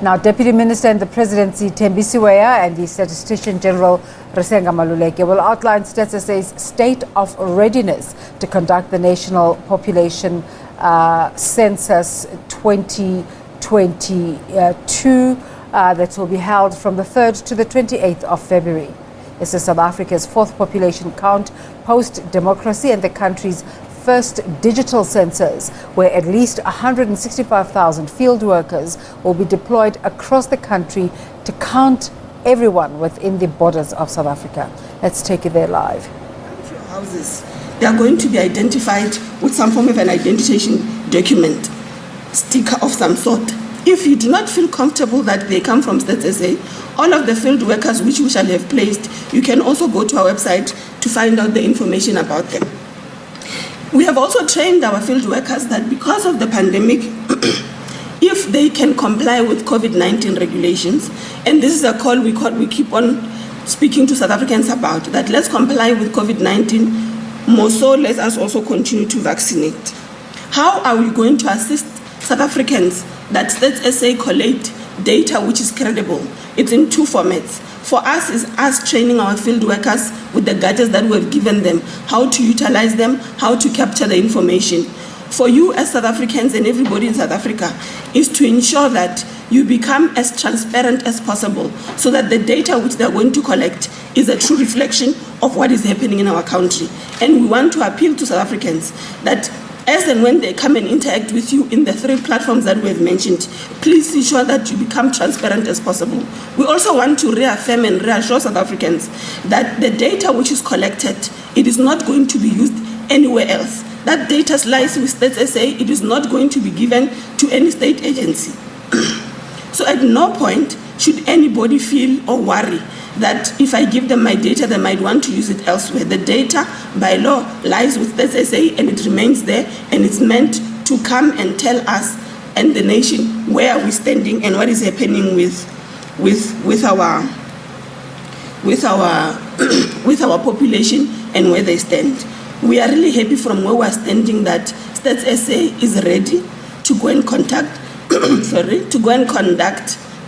Now, Deputy Minister in the Presidency, Thembisiweya, and the Statistician General, Risenga Maluleke, will outline Stats SA's state of readiness to conduct the National Population Census 2022 that will be held from the 3rd to the 28th of February. This is South Africa's fourth population count post-democracy and the country's first digital census, where at least 165,000 field workers will be deployed across the country to count everyone within the borders of South Africa. Let's take it there live. Houses, they are going to be identified with some form of an identification document, sticker of some sort. If you do not feel comfortable that they come from Stats SA, all of the field workers which we shall have placed, you can also go to our website to find out the information about them. We have also trained our field workers that because of the pandemic, if they can comply with COVID-19 regulations, and this is a call we keep on speaking to South Africans about, that let's comply with COVID-19, more so let us also continue to vaccinate. How are we going to assist South Africans that Stats SA collate data which is credible? It's in two formats. For us is us training our field workers with the gadgets that we have given them, how to utilize them, how to capture the information. For you as South Africans and everybody in South Africa is to ensure that you become as transparent as possible so that the data which they're going to collect is a true reflection of what is happening in our country. And we want to appeal to South Africans that as and when they come and interact with you in the three platforms that we have mentioned, please ensure that you become transparent as possible. We also want to reaffirm and reassure South Africans that the data which is collected, it is not going to be used anywhere else. That data lies with Stats SA, it is not going to be given to any state agency. So at no point should anybody feel or worry that if I give them my data, they might want to use it elsewhere. The data, by law, lies with Stats SA and it remains there, and it's meant to come and tell us and the nation where are we standing and what is happening with our population and where they stand. We are really happy from where we are standing that Stats SA is ready to go and conduct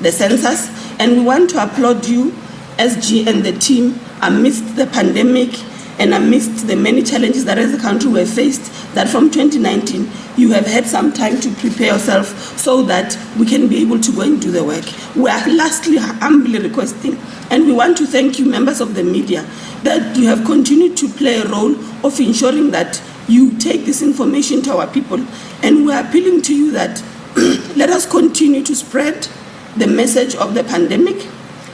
the census, and we want to applaud you, SG and the team, amidst the pandemic and amidst the many challenges that as a country we have faced, that from 2019 you have had some time to prepare yourself so that we can be able to go and do the work. We are lastly humbly requesting, and we want to thank you, members of the media, that you have continued to play a role of ensuring that you take this information to our people, and we are appealing to you that let us continue to spread the message of the pandemic,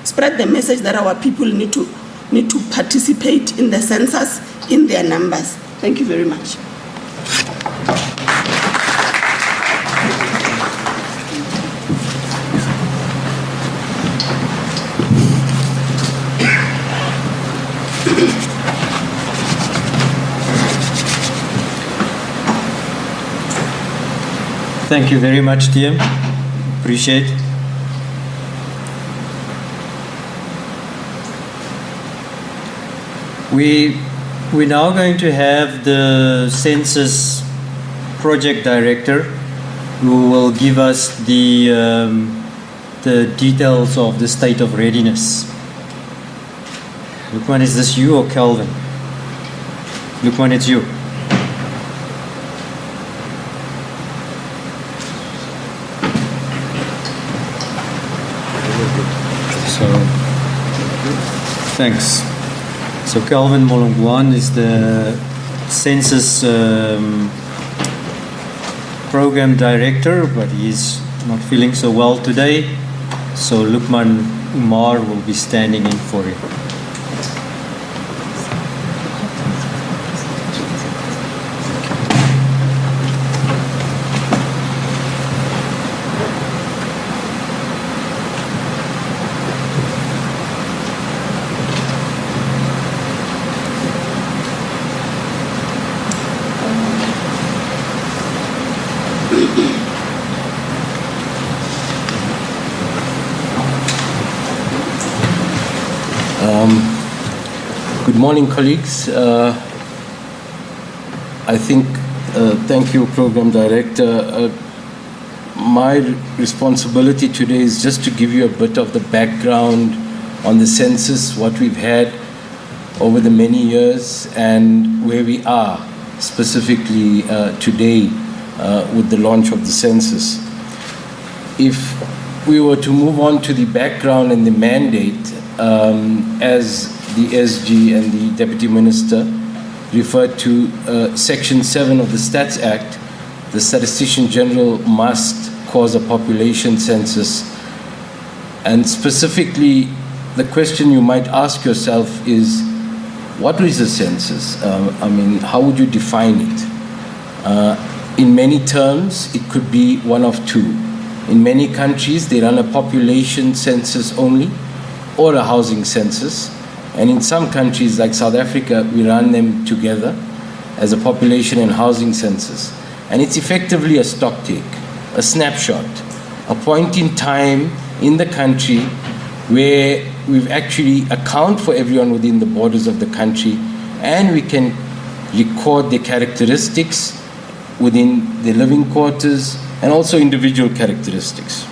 spread the message that our people need to participate in the census in their numbers. Thank you very much. Thank you very much, TM. Appreciate. We're now going to have the census project director who will give us the details of the state of readiness. Lukman, is this you or Kelvin? Lukman, it's you. So, thanks. So Kelvin Molongwan is the census program director, but he's not feeling so well today. So Lukman Umar will be standing in for him. Good morning, colleagues. Thank you, Program Director. my responsibility today is just to give you a bit of the background on the census, what we've had over the many years, and where we are specifically today with the launch of the census. If we were to move on to the background and the mandate, as the SG and the Deputy Minister referred to Section 7 of the Stats Act, the Statistician General must cause a population census. And specifically, the question you might ask yourself is, what is a census? How would you define it? In many terms, it could be one of two. In many countries, they run a population census only, or a housing census. And in some countries, like South Africa, we run them together as a population and housing census. And it's effectively a stock take, a snapshot, a point in time in the country where we've actually account for everyone within the borders of the country, and we can record the characteristics within the living quarters and also individual characteristics.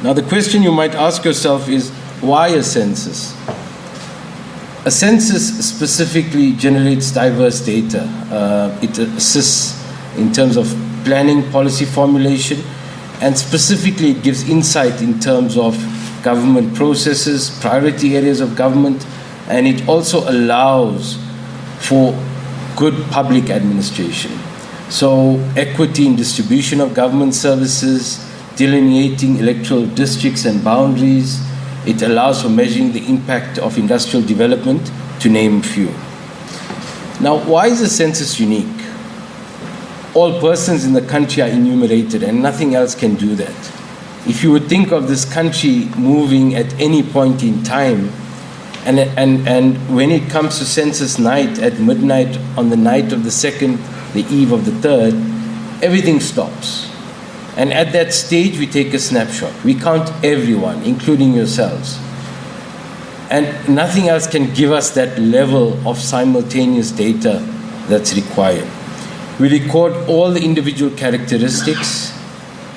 Now, the question you might ask yourself is, why a census? A census specifically generates diverse data. It assists in terms of planning, policy formulation, and specifically it gives insight in terms of government processes, priority areas of government, and it also allows for good public administration. So equity in distribution of government services, delineating electoral districts and boundaries. It allows for measuring the impact of industrial development, to name a few. Now, why is the census unique? All persons in the country are enumerated, and nothing else can do that. If you would think of this country moving at any point in time, and when it comes to census night at midnight on the night of the second, the eve of the third, everything stops. And at that stage, we take a snapshot. We count everyone, including yourselves. And nothing else can give us that level of simultaneous data that's required. We record all the individual characteristics.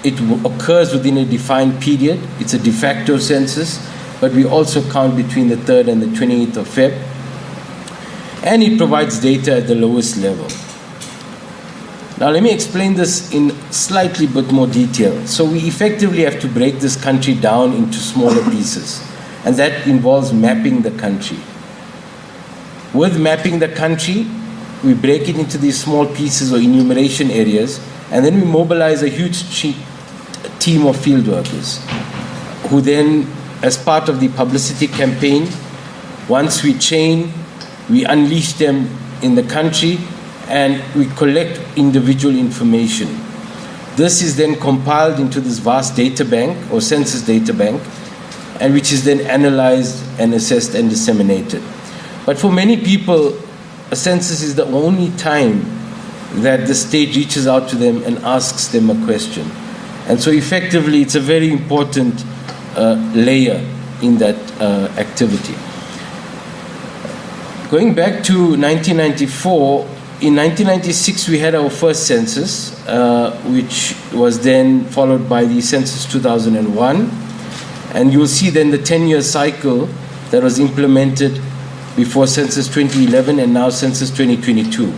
It occurs within a defined period. It's a de facto census, but we also count between the 3rd and the 28th of Feb. And it provides data at the lowest level. Now let me explain this in slightly bit more detail. So we effectively have to break this country down into smaller pieces, and that involves mapping the country. With mapping the country, we break it into these small pieces or enumeration areas, and then we mobilize a huge team of field workers who then, as part of the publicity campaign, once we chain, we unleash them in the country, and we collect individual information. This is then compiled into this vast data bank or census data bank, and which is then analyzed and assessed and disseminated. But for many people, a census is the only time that the state reaches out to them and asks them a question. And so effectively, it's a very important layer in that activity. Going back to 1994, in 1996, we had our first census, which was then followed by the Census 2001. And you'll see then the 10-year cycle that was implemented before Census 2011 and now Census 2022.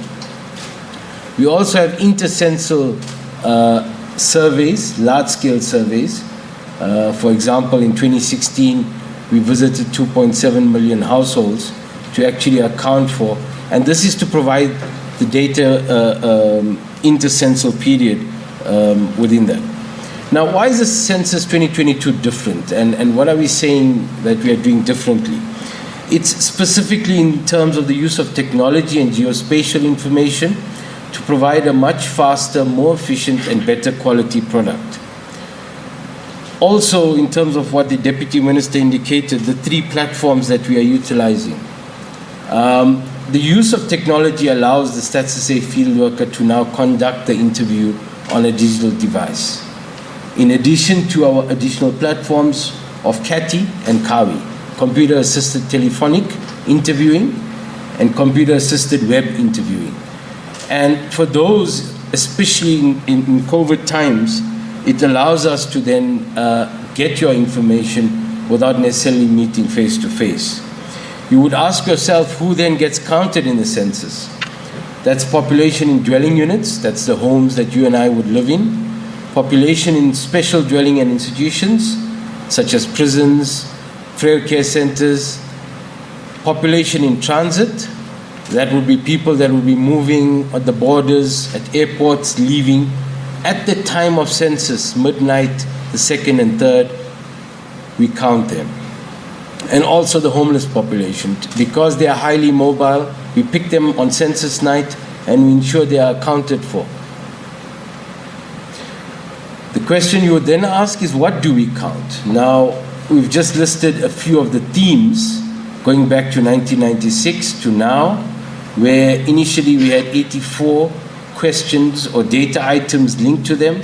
We also have intercensal surveys, large-scale surveys. For example, in 2016, we visited 2.7 million households to actually account for, and this is to provide the data intercensal period within that. Now, why is the Census 2022 different, and what are we saying that we are doing differently? It's specifically in terms of the use of technology and geospatial information to provide a much faster, more efficient, and better quality product. Also, in terms of what the Deputy Minister indicated, the 3 platforms that we are utilizing. The use of technology allows the Stats SA field worker to now conduct the interview on a digital device. In addition to our additional platforms of CATI and CAWI, computer-assisted telephonic interviewing and computer-assisted web interviewing. And for those, especially in COVID times, it allows us to then get your information without necessarily meeting face to face. You would ask yourself, who then gets counted in the census? That's population in dwelling units, that's the homes that you and I would live in. Population in special dwelling and institutions, such as prisons, frail care centers. Population in transit, that would be people that would be moving at the borders, at airports, leaving. At the time of census, midnight, the 2nd and 3rd, we count them. And also the homeless population. Because they are highly mobile, we pick them on census night and we ensure they are accounted for. The question you would then ask is, what do we count? Now, we've just listed a few of the themes going back to 1996 to now, where initially we had 84 questions or data items linked to them,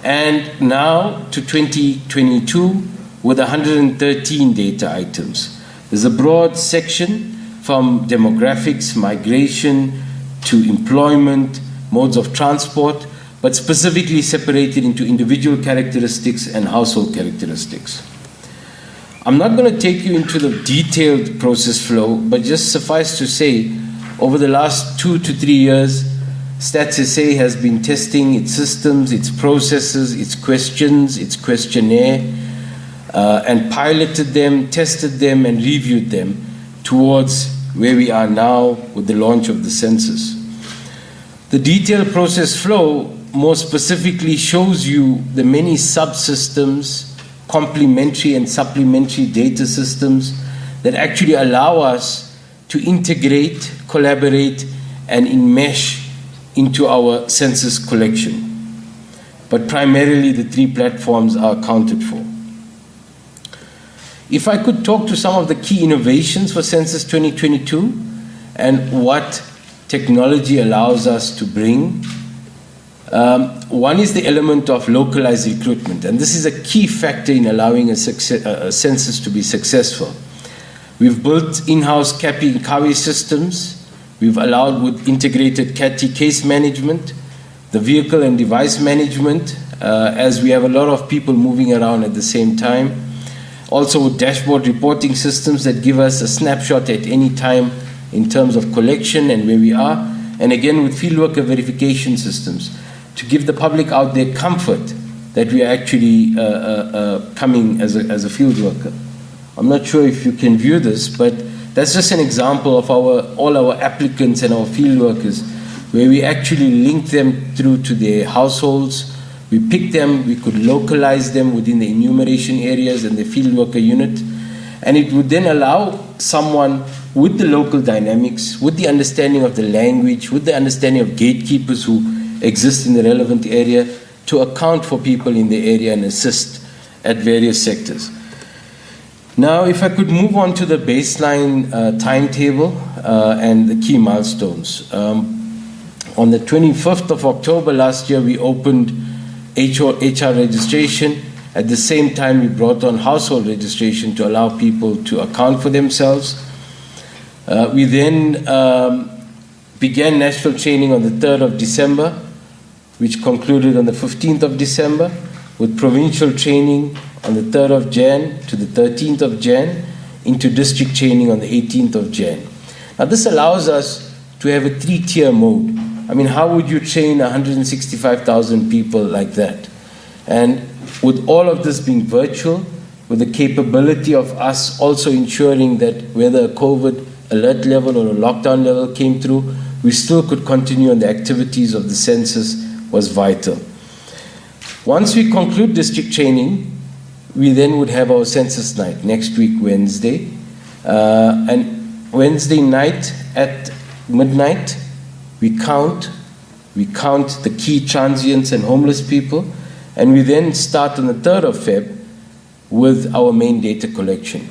and now to 2022 with 113 data items. There's a broad section from demographics, migration, to employment, modes of transport, but specifically separated into individual characteristics and household characteristics. I'm not going to take you into the detailed process flow, but just suffice to say, over the last 2 to 3 years, Stats SA has been testing its systems, its processes, its questions, its questionnaire, and piloted them, tested them, and reviewed them towards where we are now with the launch of the census. The detailed process flow more specifically shows you the many subsystems, complementary and supplementary data systems that actually allow us to integrate, collaborate, and enmesh into our census collection. But primarily the 3 platforms are accounted for. If I could talk to some of the key innovations for Census 2022 and what technology allows us to bring, one is the element of localized recruitment, and this is a key factor in allowing a census to be successful. We've built in-house CAPI and CAWI systems. We've allowed with integrated CATI case management, the vehicle and device management, as we have a lot of people moving around at the same time. Also with dashboard reporting systems that give us a snapshot at any time in terms of collection and where we are. And again with fieldworker verification systems to give the public out there comfort that we are actually coming as a field worker. I'm not sure if you can view this, but that's just an example of all our applicants and our field workers, where we actually link them through to their households. We pick them, we could localize them within the enumeration areas and the field worker unit, and it would then allow someone with the local dynamics, with the understanding of the language, with the understanding of gatekeepers who exist in the relevant area, to account for people in the area and assist at various sectors. Now, if I could move on to the baseline timetable and the key milestones. On the 25th of October last year, we opened HR registration. At the same time, we brought on household registration to allow people to account for themselves. We then began national training on the 3rd of December, which concluded on the 15th of December, with provincial training on the 3rd of Jan to the 13th of Jan, into district training on the 18th of Jan. Now this allows us to have a 3-tier mode. I mean, how would you train 165,000 people like that? And with all of this being virtual, with the capability of us also ensuring that whether a COVID alert level or a lockdown level came through, we still could continue on the activities of the census was vital. Once we conclude district training, we then would have our census night next week, Wednesday. And Wednesday night at midnight, we count the key transients and homeless people, and we then start on the 3rd of Feb with our main data collection.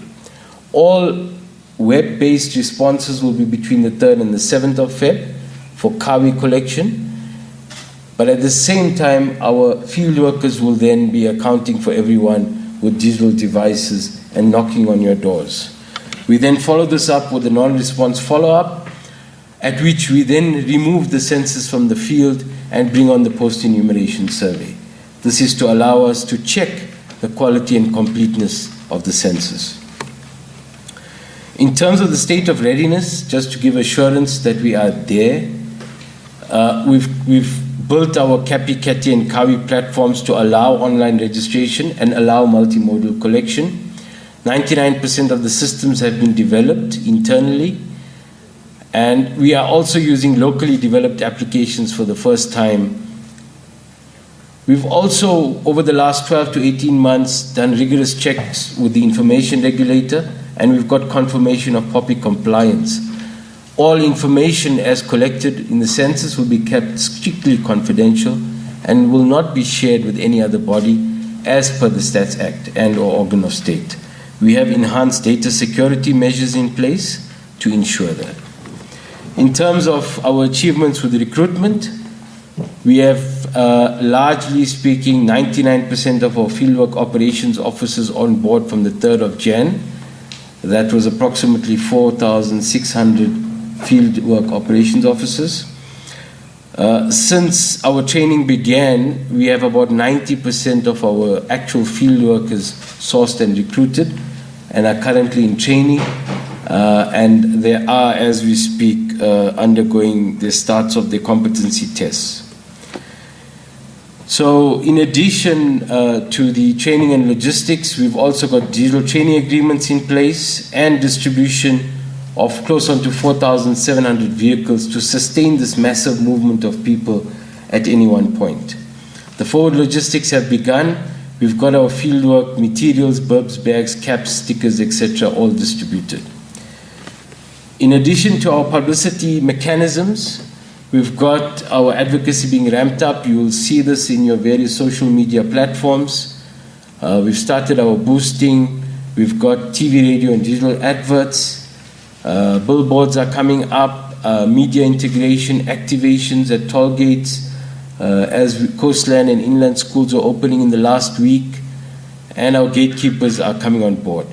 All web-based responses will be between the 3rd and the 7th of Feb for CAWI collection. But at the same time, our field workers will then be accounting for everyone with digital devices and knocking on your doors. We then follow this up with a non-response follow-up, at which we then remove the census from the field and bring on the post-enumeration survey. This is to allow us to check the quality and completeness of the census. In terms of the state of readiness, just to give assurance that we are there, we've built our Kapi, Kati and Kawi platforms to allow online registration and allow multimodal collection. 99% of the systems have been developed internally, and we are also using locally developed applications for the first time. We've also, over the last 12 to 18 months, done rigorous checks with the information regulator, and we've got confirmation of POPI compliance. All information as collected in the census will be kept strictly confidential and will not be shared with any other body as per the Stats Act and or organ of state. We have enhanced data security measures in place to ensure that. In terms of our achievements with recruitment, we have, largely speaking, 99% of our fieldwork operations officers on board from the 3rd of Jan. That was approximately 4,600 fieldwork operations officers. Since our training began, we have about 90% of our actual field workers sourced and recruited and are currently in training. And they are, as we speak, undergoing the starts of their competency tests. So in addition to the training and logistics, we've also got digital training agreements in place and distribution of close on to 4,700 vehicles to sustain this massive movement of people at any one point. The forward logistics have begun. We've got our fieldwork materials, burbs, bags, caps, stickers, etc. all distributed. In addition to our publicity mechanisms, we've got our advocacy being ramped up. You will see this in your various social media platforms. We've started our boosting. We've got TV, radio, and digital adverts. Billboards are coming up. Media integration, activations at toll gates, as coastland and inland schools are opening in the last week, and our gatekeepers are coming on board.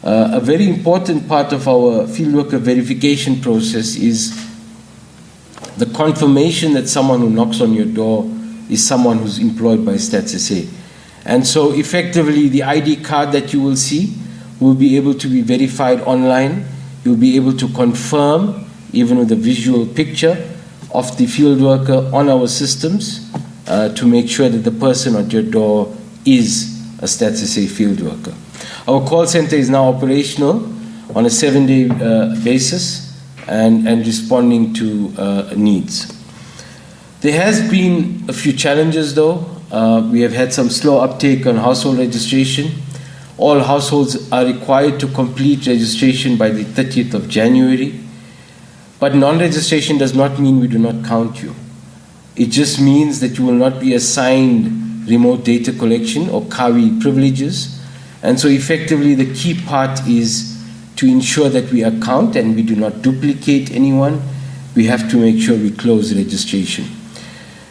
A very important part of our fieldworker verification process is the confirmation that someone who knocks on your door is someone who's employed by Stats SA. And so effectively the ID card that you will see will be able to be verified online. You'll be able to confirm, even with a visual picture, of the field worker on our systems to make sure that the person at your door is a Stats SA field worker. Our call center is now operational on a 7-day basis and responding to needs. There has been a few challenges though. We have had some slow uptake on household registration. All households are required to complete registration by the 30th of January. But non-registration does not mean we do not count you. It just means that you will not be assigned remote data collection or Kawi privileges. And so effectively the key part is to ensure that we account and we do not duplicate anyone. We have to make sure we close registration.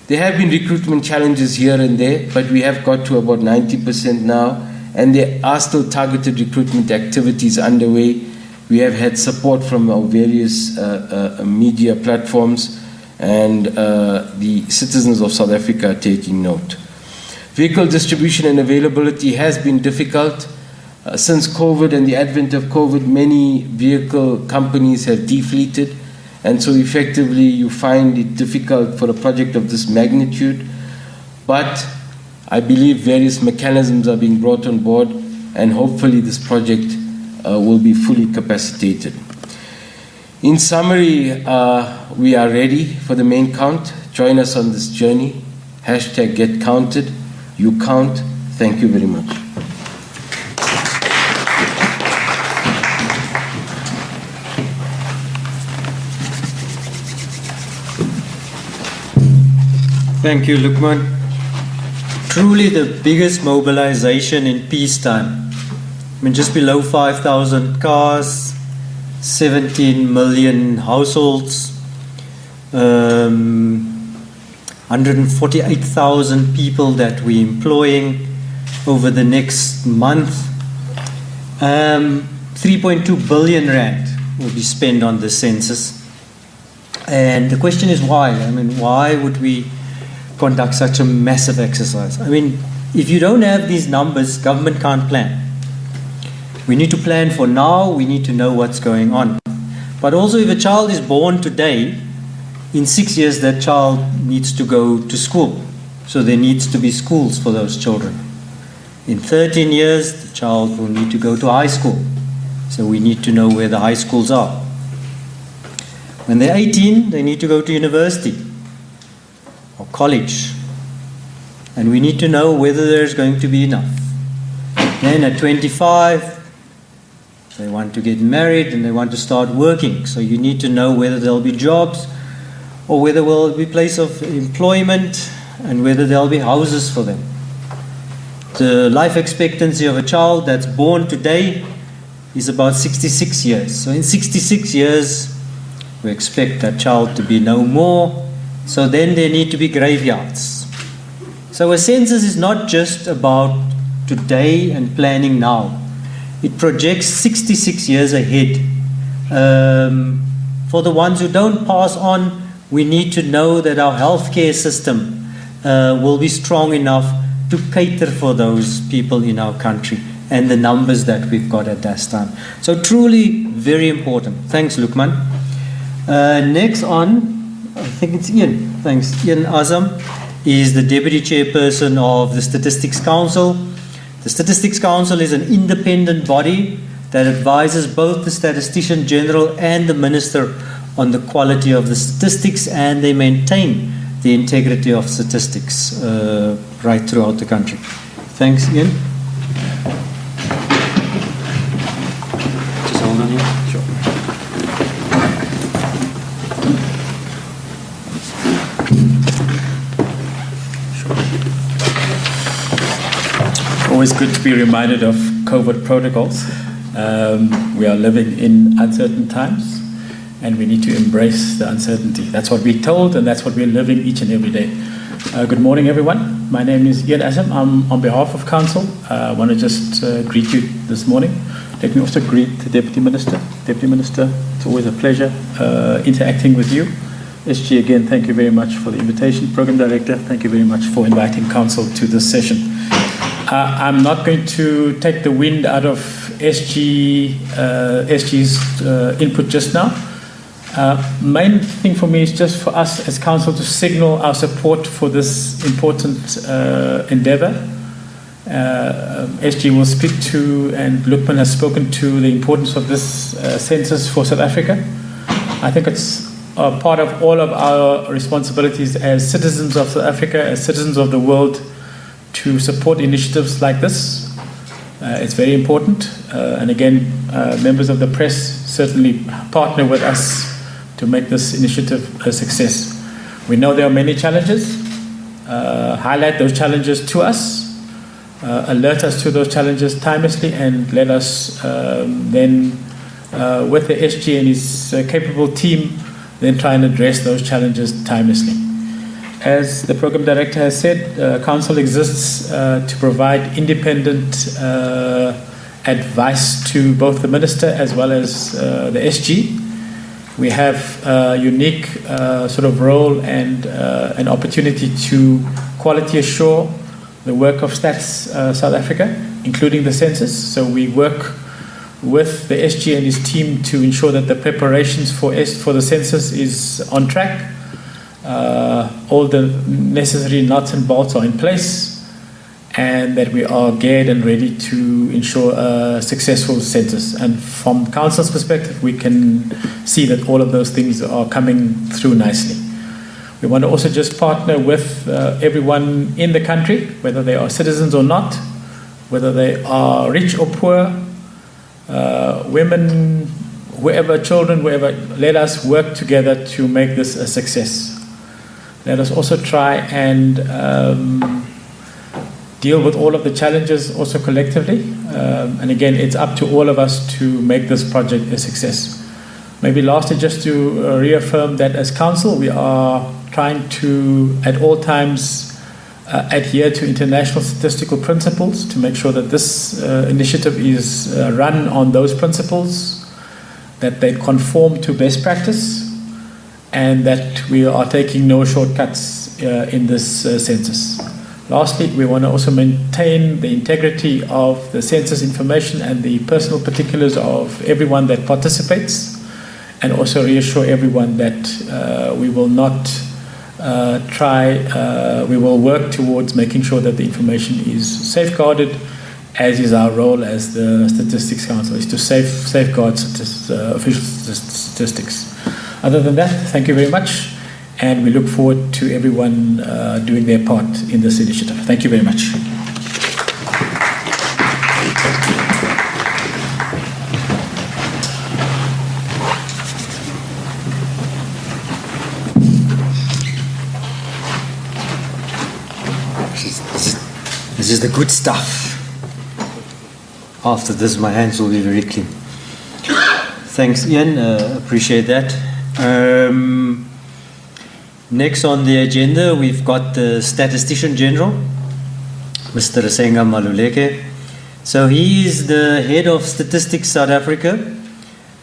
There have been recruitment challenges here and there, but we have got to about 90% now, and there are still targeted recruitment activities underway. We have had support from our various media platforms, and the citizens of South Africa are taking note. Vehicle distribution and availability has been difficult. Since COVID and the advent of COVID, many vehicle companies have defleeted, and so effectively you find it difficult for a project of this magnitude. But I believe various mechanisms are being brought on board, and hopefully this project will be fully capacitated. In summary, we are ready for the main count. Join us on this journey. #GetCounted. You count. Thank you very much. Thank you, Lukman. Truly the biggest mobilization in peacetime. I mean, just below 5,000 cars, 17 million households, 148,000 people that we're employing over the next month. 3.2 billion rand will be spent on the census. And the question is why? I mean, why would we conduct such a massive exercise. I mean, if you don't have these numbers, government can't plan. We need to plan for now, we need to know what's going on. But also, if a child is born today, in 6 years that child needs to go to school. So there needs to be schools for those children. In 13 years, the child will need to go to high school. So we need to know where the high schools are. When they're 18, they need to go to university or college. And we need to know whether there's going to be enough. Then at 25, they want to get married and they want to start working. So you need to know whether there'll be jobs or whether there will be place of employment and whether there'll be houses for them. The life expectancy of a child that's born today is about 66 years. So in 66 years, we expect that child to be no more. So then there need to be graveyards. So a census is not just about today and planning now. It projects 66 years ahead. For the ones who don't pass on, we need to know that our healthcare system will be strong enough to cater for those people in our country and the numbers that we've got at that time. So truly very important. Thanks, Lukman. Next on, I think it's Ian. Thanks. Ian Azam is the Deputy Chairperson of the Statistics Council. The Statistics Council is an independent body that advises both the Statistician General and the Minister on the quality of the statistics, and they maintain the integrity of statistics right throughout the country. Thanks, Ian. Just hold on here. Sure. Always good to be reminded of COVID protocols. We are living in uncertain times and we need to embrace the uncertainty. That's what we're told and that's what we're living each and every day. Good morning, everyone. My name is Ian Azam. I'm on behalf of Council. I want to just greet you this morning. Let me also greet the Deputy Minister. Deputy Minister, it's always a pleasure interacting with you. SG, again, thank you very much for the invitation. Program Director, thank you very much for inviting Council to this session. I'm not going to take the wind out of SG's input just now. Main thing for me is just for us as Council to signal our support for this important endeavour. SG will speak to, and Lukman has spoken to, the importance of this census for South Africa. I think it's part of all of our responsibilities as citizens of South Africa, as citizens of the world, to support initiatives like this. It's very important. And again, members of the press certainly partner with us to make this initiative a success. We know there are many challenges. Highlight those challenges to us. Alert us to those challenges timelessly and let us then, with the SG and his capable team, then try and address those challenges timelessly. As the Program Director has said, Council exists to provide independent advice to both the Minister as well as the SG. We have a unique sort of role and an opportunity to quality assure the work of Stats South Africa, including the census. So we work with the SG and his team to ensure that the preparations for the census is on track. All the necessary nuts and bolts are in place, and that we are geared and ready to ensure a successful census. And from Council's perspective, we can see that all of those things are coming through nicely. We want to also just partner with everyone in the country, whether they are citizens or not, whether they are rich or poor, women, whoever, children, wherever. Let us work together to make this a success. Let us also try and deal with all of the challenges also collectively. And again, it's up to all of us to make this project a success. Maybe lastly, just to reaffirm that as Council, we are trying to, at all times, adhere to international statistical principles to make sure that this initiative is run on those principles, that they conform to best practice, and that we are taking no shortcuts in this census. Lastly, we want to also maintain the integrity of the census information and the personal particulars of everyone that participates, and also reassure everyone that we will not we will work towards making sure that the information is safeguarded, as is our role as the Statistics Council, is to safeguard official statistics. Other than that, thank you very much, and we look forward to everyone doing their part in this initiative. Thank you very much. This is the good stuff. After this, my hands will be very clean. Thanks, Ian. Appreciate that. Next on the agenda, we've got the Statistician General, Mr. Risenga Maluleke. So he is the head of Statistics South Africa,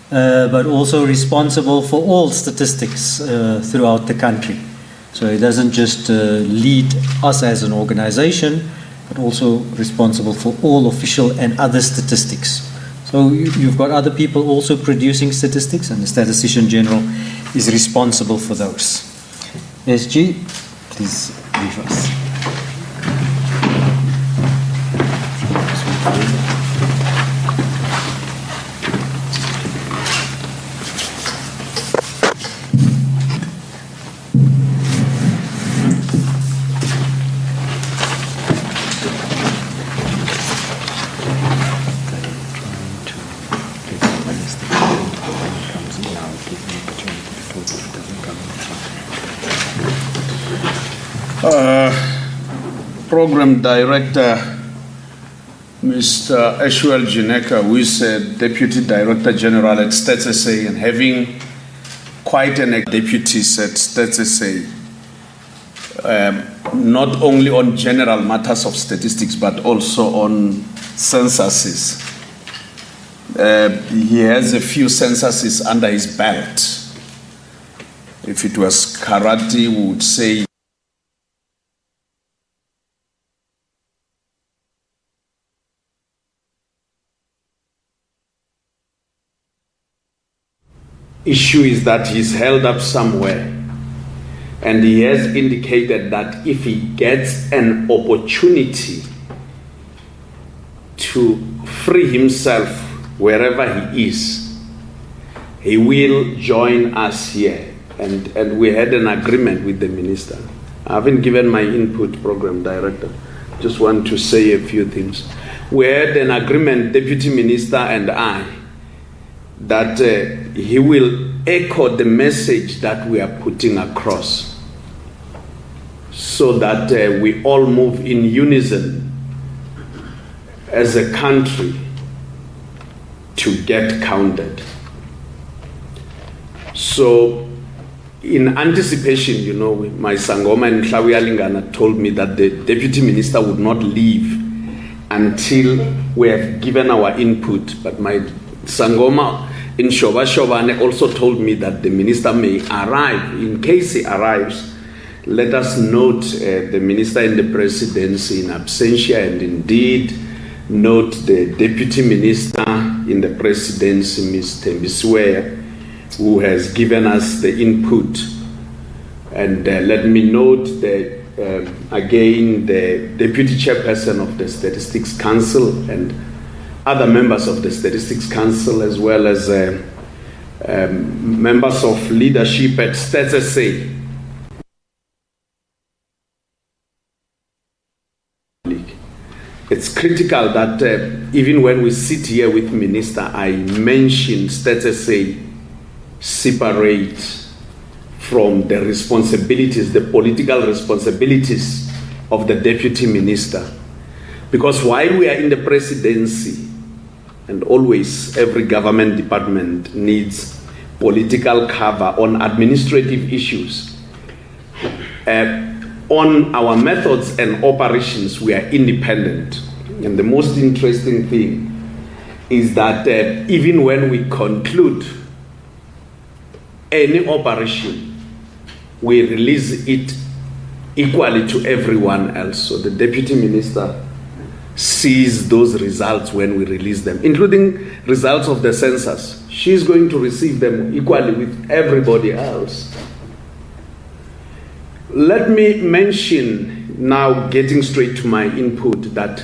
but also responsible for all statistics throughout the country. So he doesn't just lead us as an organization, but also responsible for all official and other statistics. So you've got other people also producing statistics, and the Statistician General is responsible for those. SG, please brief us. Program Director, Mr. Ashwell Juneka, who is Deputy Director General at Stats SA, and having quite an deputies at Stats SA, not only on general matters of statistics, but also on censuses. He has a few censuses under his belt. If it was karate, we would say issue is that he's held up somewhere, and he has indicated that if he gets an opportunity to free himself wherever he is, he will join us here. And we had an agreement with the minister. I haven't given my input, Program Director. Just want to say a few things. We had an agreement, Deputy Minister and I, that he will echo the message that we are putting across, so that we all move in unison as a country to get counted. So in anticipation, you know, my Sangoma and Lingana told me that the Deputy Minister would not leave until we have given our input, but my Sangoma in Shobane also told me that the minister may arrive. In case he arrives, let us note the minister in the presidency in absentia, and indeed note the deputy minister in the presidency, Ms. Tembiswe, who has given us the input. And let me note that again, the deputy chairperson of the Statistics Council and other members of the Statistics Council, as well as members of leadership at Stats SA. It's critical that even when we sit here with Minister, I mention Stats SA separate from the responsibilities, the political responsibilities of the Deputy Minister. Because while we are in the presidency, and always every government department needs political cover on administrative issues, on our methods and operations, we are independent. And the most interesting thing is that even when we conclude any operation, we release it equally to everyone else. So the Deputy Minister sees those results when we release them, including results of the census. She's going to receive them equally with everybody else. Let me mention now, getting straight to my input, that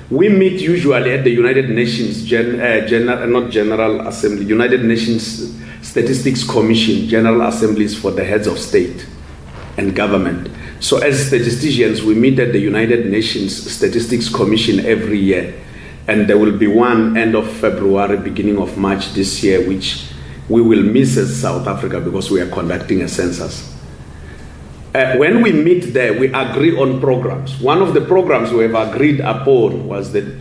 we meet usually at the United Nations General Assembly, United Nations Statistics Commission, General Assemblies for the heads of state and government. So as statisticians, we meet at the United Nations Statistics Commission every year. And there will be one end of February, beginning of March this year, which we will miss as South Africa because we are conducting a census. When we meet there, we agree on programs. One of the programs we have agreed upon was the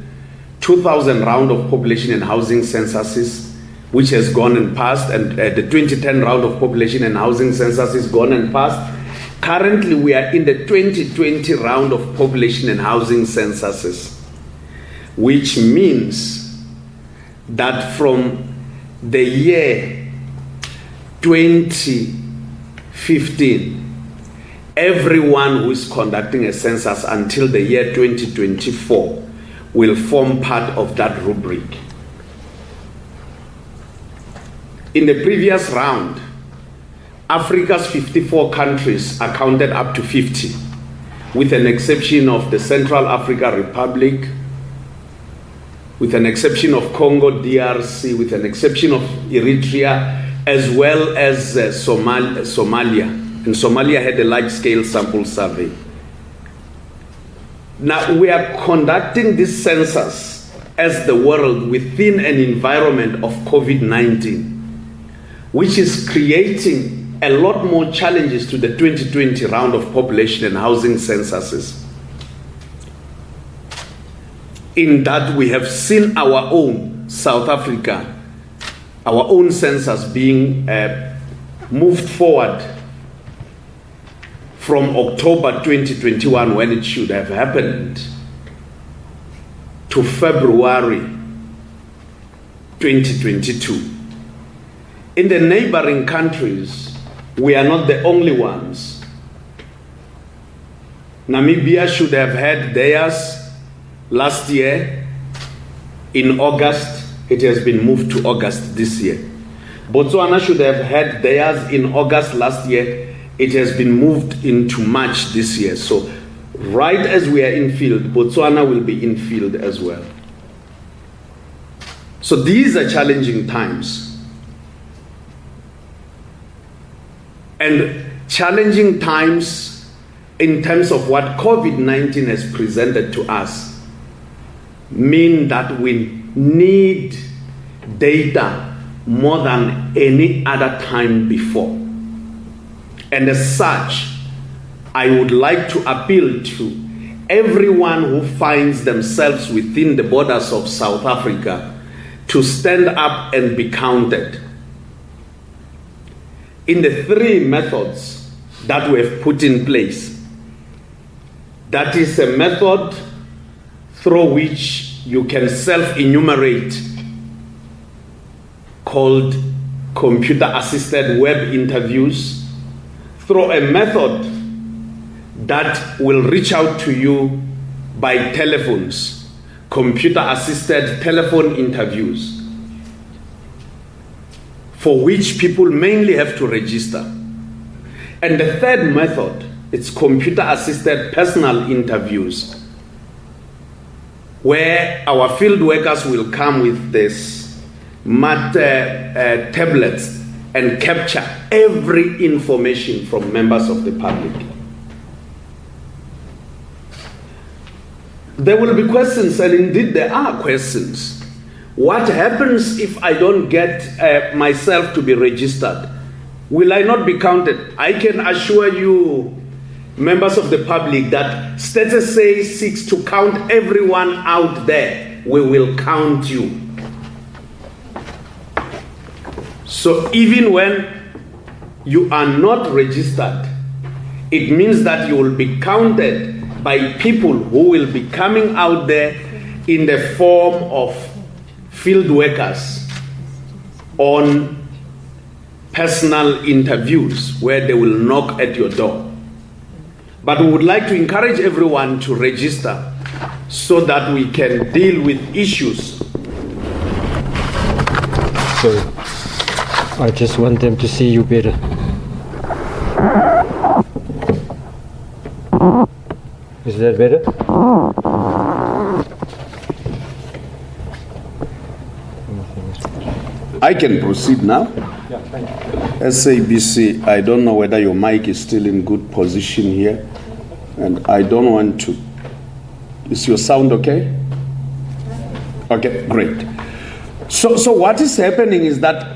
2000 round of population and housing censuses, which has gone and passed, and the 2010 round of population and housing census is gone and passed. Currently, we are in the 2020 round of population and housing censuses, which means that from the year 2015, everyone who is conducting a census until the year 2024 will form part of that rubric. In the previous round, Africa's 54 countries accounted up to 50, with an exception of the Central African Republic, with an exception of Congo DRC, with an exception of Eritrea, as well as Somalia. And Somalia had a large-scale sample survey. Now, we are conducting this census as the world within an environment of COVID-19, which is creating a lot more challenges to the 2020 round of population and housing censuses. In that we have seen our own South Africa, our own census being moved forward from October 2021, when it should have happened, to February 2022. In the neighboring countries, we are not the only ones. Namibia should have had theirs last year in August. It has been moved to August this year. Botswana should have had theirs in August last year. It has been moved into March this year. So right as we are in field, Botswana will be in field as well. So these are challenging times. And challenging times in terms of what COVID-19 has presented to us mean that we need data more than any other time before. And as such, I would like to appeal to everyone who finds themselves within the borders of South Africa to stand up and be counted. In the three methods that we have put in place, that is a method through which you can self-enumerate, called computer-assisted web interviews, through a method that will reach out to you by telephones, computer-assisted telephone interviews, for which people mainly have to register. And the third method, it's computer-assisted personal interviews, where our field workers will come with this tablets and capture every information from members of the public. There will be questions, and indeed there are questions. What happens if I don't get myself to be registered? Will I not be counted? I can assure you, members of the public, that Status SA seeks to count everyone out there. We will count you. So even when you are not registered, it means that you will be counted by people who will be coming out there in the form of field workers on personal interviews, where they will knock at your door. But we would like to encourage everyone to register so that we can deal with issues. Sorry, I just want them to see you better. Is that better? I can proceed now. Yeah, thank you. SABC, I don't know whether your mic is still in good position here, and I don't want to. Is your sound okay? Okay, great. So what is happening is that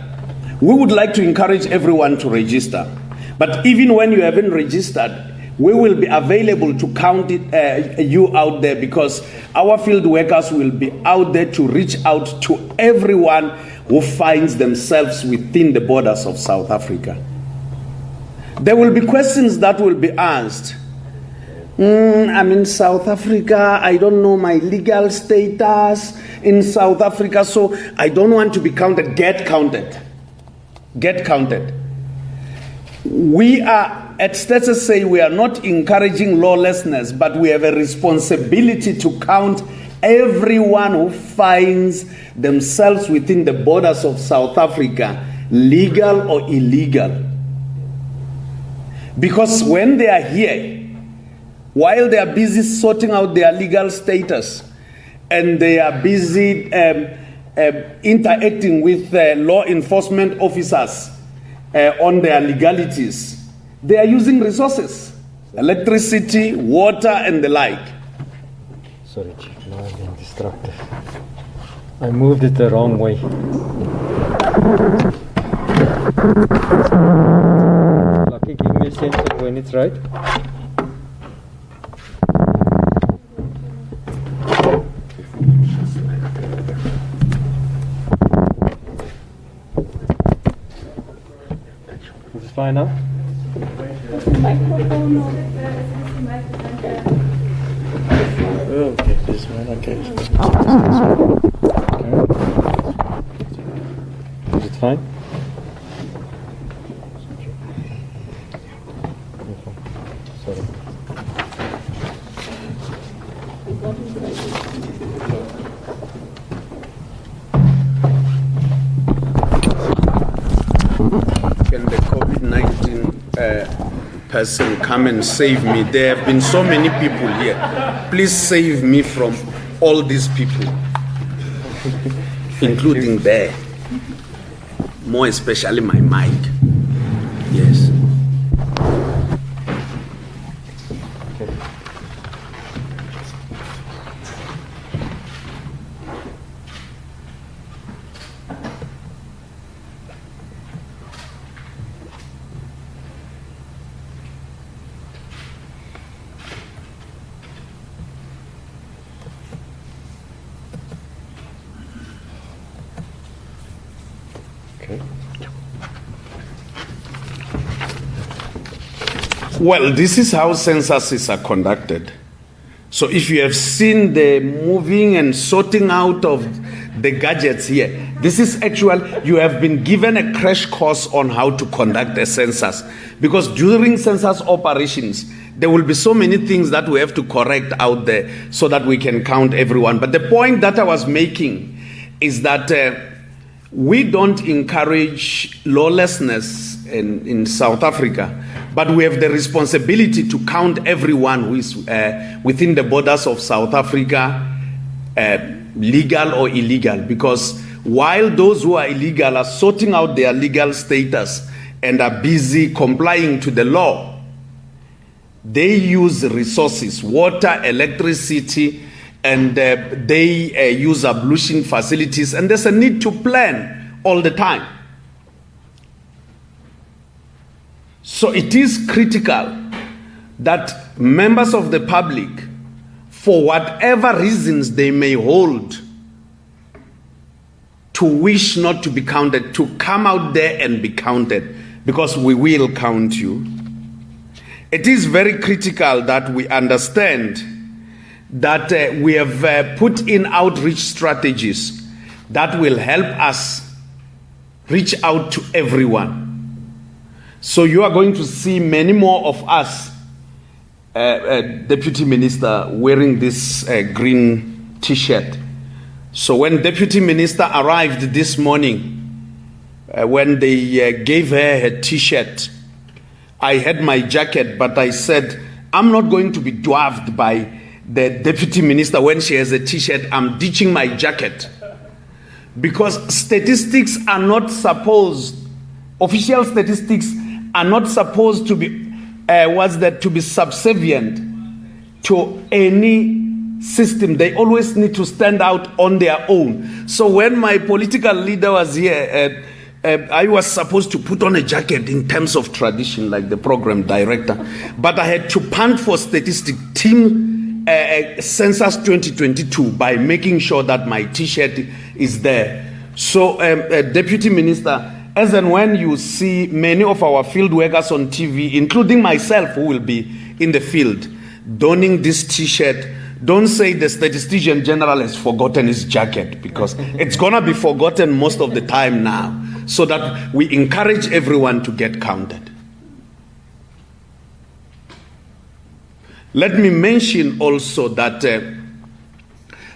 we would like to encourage everyone to register, but even when you haven't registered, we will be available to count you out there, because our field workers will be out there to reach out to everyone who finds themselves within the borders of South Africa. There will be questions that will be asked. I'm in South Africa, I don't know my legal status in South Africa, so I don't want to be counted. Get counted. Get counted. We are, at SA, we are not encouraging lawlessness, but we have a responsibility to count everyone who finds themselves within the borders of South Africa, legal or illegal. Because when they are here, while they are busy sorting out their legal status, and they are busy interacting with law enforcement officers on their legalities, they are using resources, electricity, water, and the like. Sorry, Chief, now I'm being distracted. I moved it the wrong way. Lucky, give me a sense of when it's right. Is it fine now? Okay, this one, okay. Is it fine? Sorry. Can the COVID-19 person come and save me? There have been so many people here. Please save me from all these people, including there. More especially my mic. Yes. Well, this is how censuses are conducted. So if you have seen the moving and sorting out of the gadgets here, this is actual, you have been given a crash course on how to conduct a census. Because during census operations, there will be so many things that we have to correct out there so that we can count everyone. But the point that I was making is that we don't encourage lawlessness in South Africa, but we have the responsibility to count everyone who is within the borders of South Africa, legal or illegal. Because while those who are illegal are sorting out their legal status and are busy complying to the law, they use resources, water, electricity, and they use ablution facilities, and there's a need to plan all the time. So it is critical that members of the public, for whatever reasons they may hold, to wish not to be counted, to come out there and be counted, because we will count you. It is very critical that we understand that we have put in outreach strategies that will help us reach out to everyone. So you are going to see many more of us Deputy Minister wearing this green T-shirt. So when Deputy Minister arrived this morning, when they gave her T-shirt, I had my jacket, but I said, I'm not going to be dwarfed by the Deputy Minister when she has a T-shirt. I'm ditching my jacket. Because statistics are not supposed, official statistics are not supposed to be, to be subservient to any system. They always need to stand out on their own. So when my political leader was here, I was supposed to put on a jacket in terms of tradition, like the program director, but I had to punt for statistic team census 2022 by making sure that my T-shirt is there. So, Deputy Minister, as and when you see many of our field workers on TV, including myself who will be in the field, donning this T-shirt, don't say the Statistician General has forgotten his jacket, because it's going to be forgotten most of the time now, so that we encourage everyone to get counted. Let me mention also that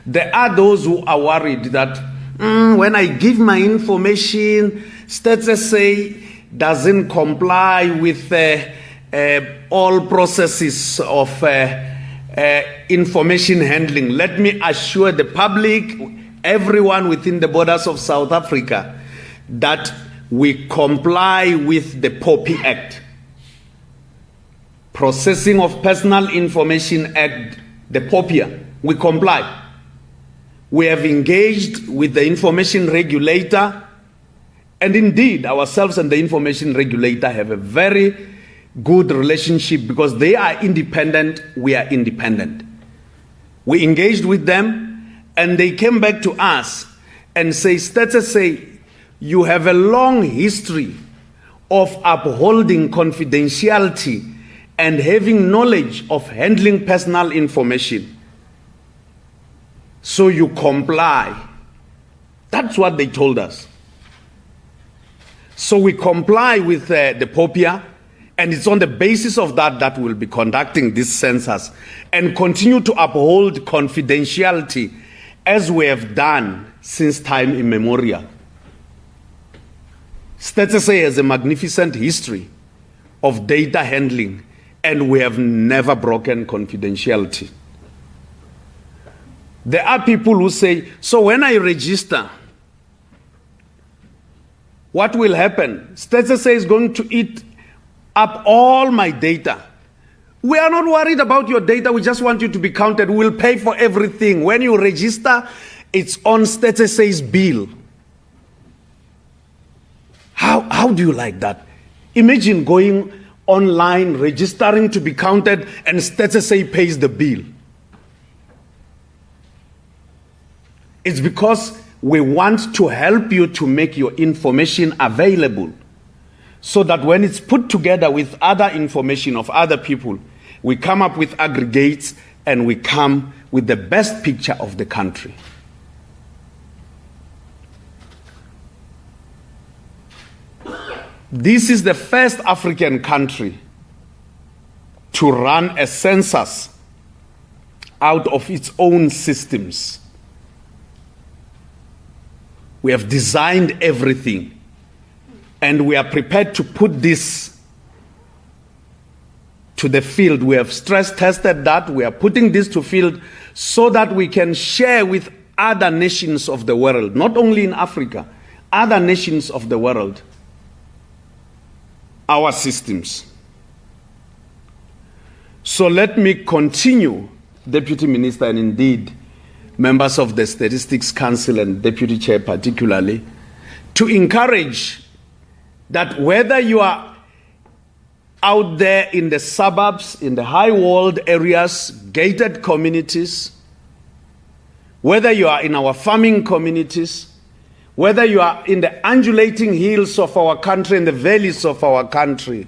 there are those who are worried that when I give my information, Stats SA doesn't comply with all processes of information handling. Let me assure the public, everyone within the borders of South Africa, that we comply with the POPI Act, Processing of Personal Information Act, the POPIA. We comply. We have engaged with the information regulator, and indeed ourselves and the information regulator have a very good relationship because they are independent, we are independent. We engaged with them and they came back to us and say, Stats SA, you have a long history of upholding confidentiality and having knowledge of handling personal information. So you comply. That's what they told us. So we comply with the POPIA, and it's on the basis of that that we'll be conducting this census and continue to uphold confidentiality as we have done since time immemorial. Stats SA has a magnificent history of data handling, and we have never broken confidentiality. There are people who say, so when I register, what will happen? Stats SA is going to eat up all my data. We are not worried about your data. We just want you to be counted. We will pay for everything. When you register, it's on Stats SA's bill. How do you like that? Imagine going online, registering to be counted, and Stats SA pays the bill. It's because we want to help you to make your information available so that when it's put together with other information of other people, we come up with aggregates and we come with the best picture of the country. This is the first African country to run a census out of its own systems. We have designed everything, and we are prepared to put this to the field. We have stress tested that. We are putting this to field so that we can share with other nations of the world, not only in Africa, other nations of the world, our systems. So let me continue, Deputy Minister, and indeed members of the Statistics Council and Deputy Chair particularly, to encourage that whether you are out there in the suburbs, in the high-walled areas, gated communities, whether you are in our farming communities, whether you are in the undulating hills of our country and the valleys of our country,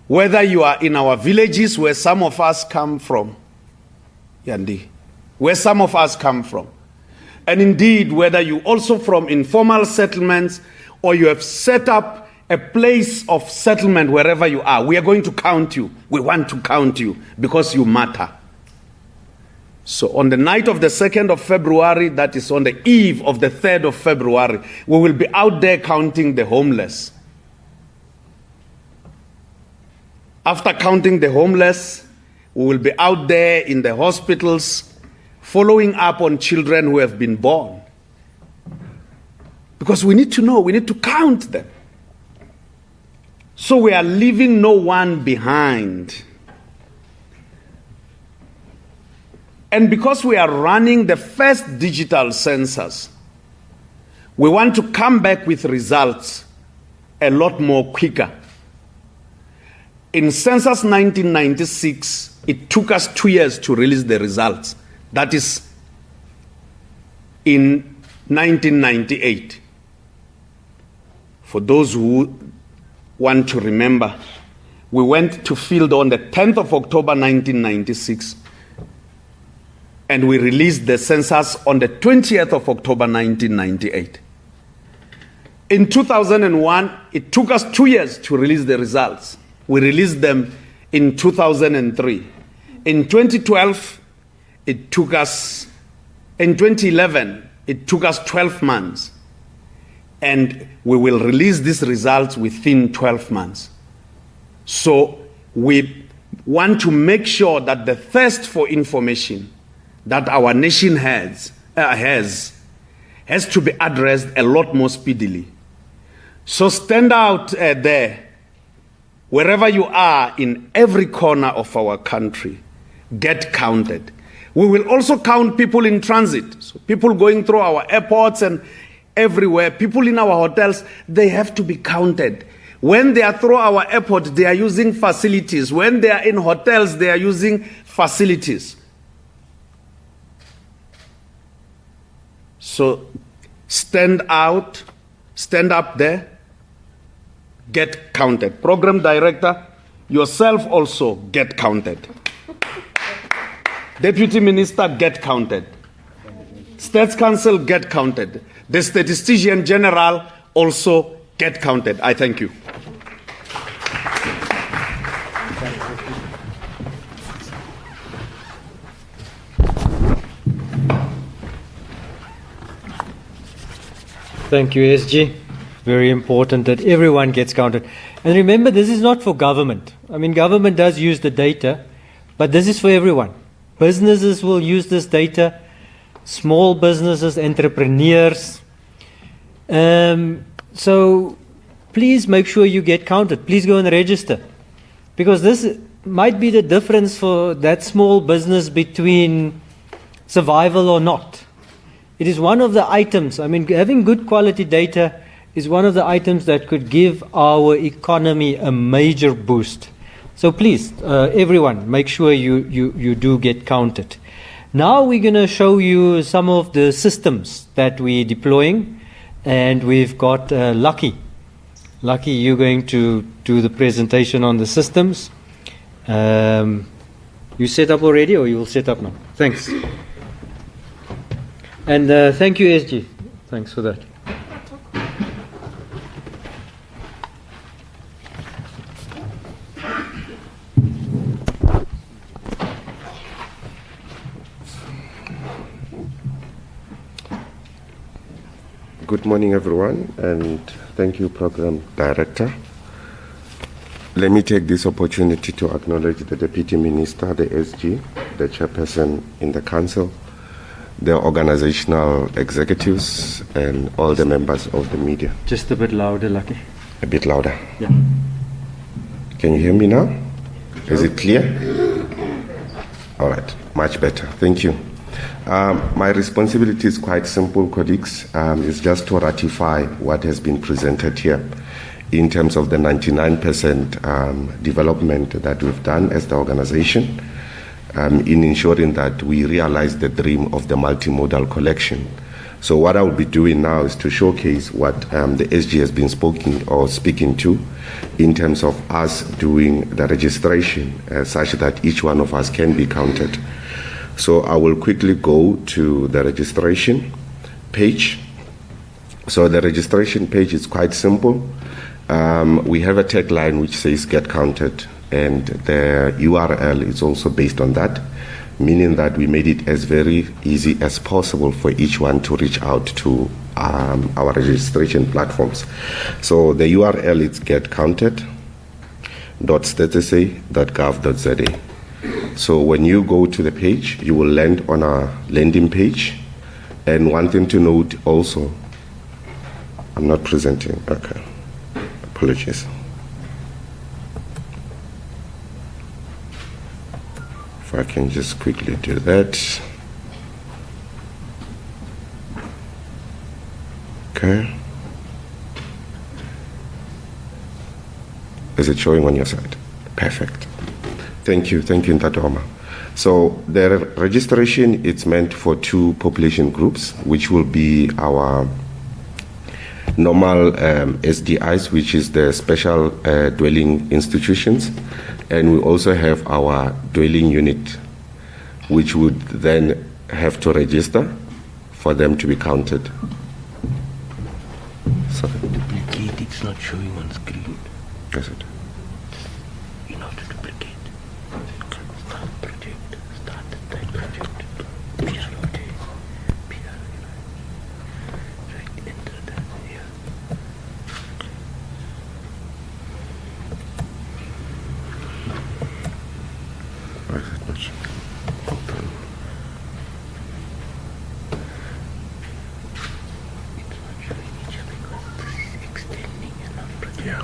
whether you are in our villages where some of us come from, Yandi, where some of us come from, and indeed whether you also from informal settlements or you have set up a place of settlement wherever you are. We are going to count you. We want to count you because you matter. So on the night of the 2nd of February, that is on the eve of the 3rd of February, we will be out there counting the homeless. After counting the homeless, we will be out there in the hospitals following up on children who have been born. Because we need to know, we need to count them. So we are leaving no one behind. And because we are running the first digital census, we want to come back with results a lot more quicker. In Census 1996, it took us 2 years to release the results. That is in 1998. For those who want to remember, we went to field on the 10th of October 1996, and we released the census on the 20th of October 1998. In 2001, it took us 2 years to release the results. We released them in 2003. In 2012, it took us, in 2011, it took us 12 months. And we will release these results within 12 months. So we want to make sure that the thirst for information that our nation has to be addressed a lot more speedily. So stand out there, wherever you are in every corner of our country, get counted. We will also count people in transit, so people going through our airports and everywhere, people in our hotels, they have to be counted. When they are through our airport, they are using facilities. When they are in hotels, they are using facilities. So stand out, stand up there, get counted. Program director, yourself also get counted. Deputy Minister, get counted. State Council, get counted. The Statistician General also get counted. I thank you. Thank you, SG. Very important that everyone gets counted. And remember, this is not for government. I mean, government does use the data, but this is for everyone. Businesses will use this data, small businesses, entrepreneurs. So please make sure you get counted. Please go and register. Because this might be the difference for that small business between survival or not. It is one of the items, I mean, having good quality data is one of the items that could give our economy a major boost. So please, everyone, make sure you do get counted. Now we're going to show you some of the systems that we're deploying, and we've got Lucky. Lucky, you're going to do the presentation on the systems. You set up already, or you will set up now? Thanks. And thank you, SG. Thanks for that. Good morning, everyone, and thank you, Program Director. Let me take this opportunity to acknowledge the Deputy Minister, the SG, the Chairperson in the Council, the organizational executives, and all the members of the media. Just a bit louder, Lucky. A bit louder? Yeah. Can you hear me now? Is it clear? All right, much better. Thank you. My responsibility is quite simple, colleagues. It's just to ratify what has been presented here in terms of the 99% development that we've done as the organization in ensuring that we realize the dream of the multimodal collection. So what I will be doing now is to showcase what the SG has been speaking to in terms of us doing the registration such that each one of us can be counted. So I will quickly go to the registration page. So the registration page is quite simple. We have a tagline which says "Get Counted," and the URL is also based on that, meaning that we made it as very easy as possible for each one to reach out to our registration platforms. So the URL is getcounted.statisa.gov.za. So when you go to the page, you will land on a landing page. And one thing to note also, I'm not presenting, okay, apologies. If I can just quickly do that. Okay. Is it showing on your side? Perfect. Thank you, Ntatoma. So the registration is meant for 2 population groups, which will be our normal SDIs, which is the special dwelling institutions, and we also have our dwelling unit, which would then have to register for them to be counted. Sorry. Duplicate, it's not showing on screen. Is it? In order to duplicate, start project, start that project. PROT, right, enter that here. Why is it not showing? Open. It's not showing each because this is extending and not project. Yeah.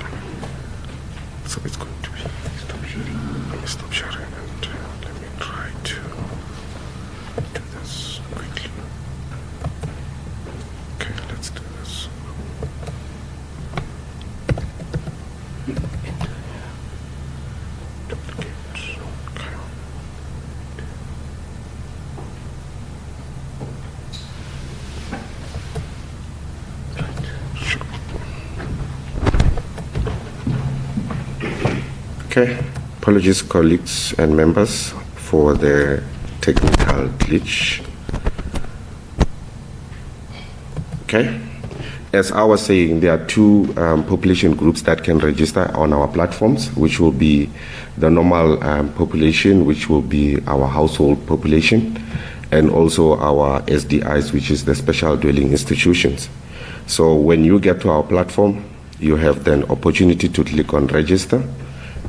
So it's going to be. Stop sharing. Stop sharing and let me try to do this quickly. Okay, let's do this. Duplicate. Okay. Sure. Okay, apologies colleagues and members for the technical glitch. Okay, as I was saying, there are 2 population groups that can register on our platforms, which will be the normal population, which will be our household population, and also our SDIs, which is the special dwelling institutions. So when you get to our platform, you have then opportunity to click on register.